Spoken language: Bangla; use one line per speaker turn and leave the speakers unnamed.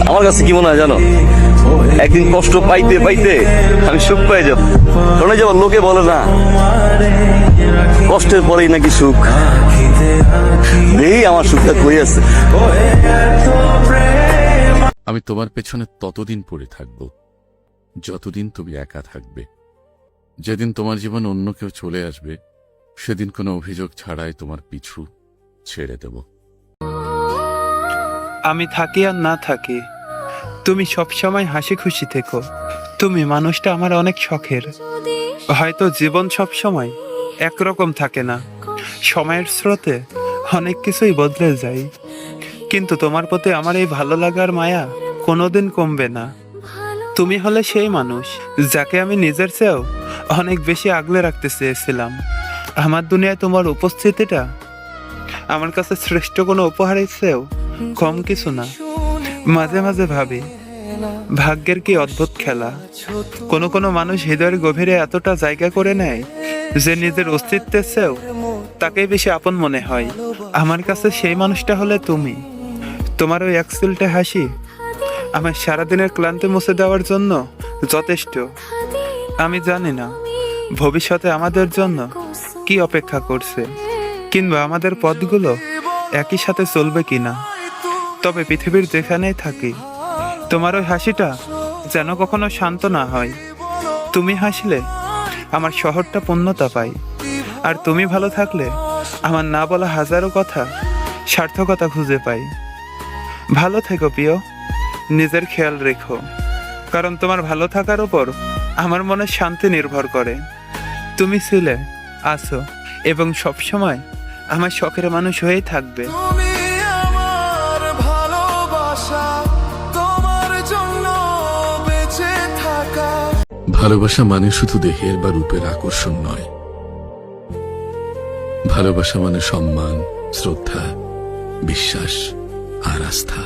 আমার কাছে কি মনে হয় জানো, একদিন কষ্ট পাইতে পাইতে আমি সুখ পেয়ে যাব। কারণ এই যে আবার লোকে বলে না, কষ্টের পরেই নাকি সুখ। এই আমার সুখটা কই আছে?
আমি তোমার পেছনে ততদিন পড়ে থাকব যতদিন তুমি একা থাকবে। যেদিন তোমার জীবন অন্য কেউ চলে আসবে, সেদিন কোনো অভিযোগ ছাড়াই তোমার পিছু ছেড়ে দেব।
আমি থাকি আর না থাকি, তুমি সবসময় হাসি খুশি থেকো। তুমি মানুষটা আমার অনেক শখের। হয়তো জীবন সবসময় একরকম থাকে না, সময়ের স্রোতে অনেক কিছুই বদলে যায়, কিন্তু তোমার প্রতি আমার এই ভালো লাগার মায়া কোনোদিন কমবে না। তুমি হলে সেই মানুষ যাকে আমি নিজের চেয়েও অনেক বেশি আগলে রাখতে চেয়েছিলাম। আমার দুনিয়ায় তোমার উপস্থিতিটা আমার কাছে শ্রেষ্ঠ কোনো উপহারের চেয়েও কম কিছু না। মাঝে মাঝে ভাবি, ভাগ্যের কি অদ্ভুত খেলা। কোনো কোনো মানুষ হৃদয়ের গভীরে এতটা জায়গা করে নেয় যে নিজের অস্তিত্বের চেয়েও তাকেই বেশি আপন মনে হয়। আমার কাছে সেই মানুষটা হলে তুমি। তোমার ওই এক সিলটা হাসি আমার সারাদিনের ক্লান্তি মুছে দেওয়ার জন্য যথেষ্ট। আমি জানি না ভবিষ্যতে আমাদের জন্য কি অপেক্ষা করছে, কিংবা আমাদের পথগুলো একই সাথে চলবে কিনা। তবে পৃথিবীর যেখানেই থাকি, তোমার ওই হাসিটা যেন কখনো শান্ত না হয়। তুমি হাসলে আমার শহরটা পূর্ণতা পায়, আর তুমি ভালো থাকলে আমার না বলা হাজারো কথা সার্থকতা খুঁজে পাই। ভালো থেকো প্রিয়, নিজের খেয়াল রেখো, কারণ তোমার ভালো থাকার উপর আমার মনে শান্তি নির্ভর করে। তুমি ছিলে, আছো এবং সবসময় আমার শখের মানুষ হয়েই থাকবে।
তুমি আমার ভালোবাসা, তোমার জন্য বেঁচে থাকা।
ভালোবাসা মানে শুধু দেহের বা রূপের আকর্ষণ নয়। ভালোবাসা মানে সম্মান, শ্রদ্ধা, বিশ্বাস আর আস্থা।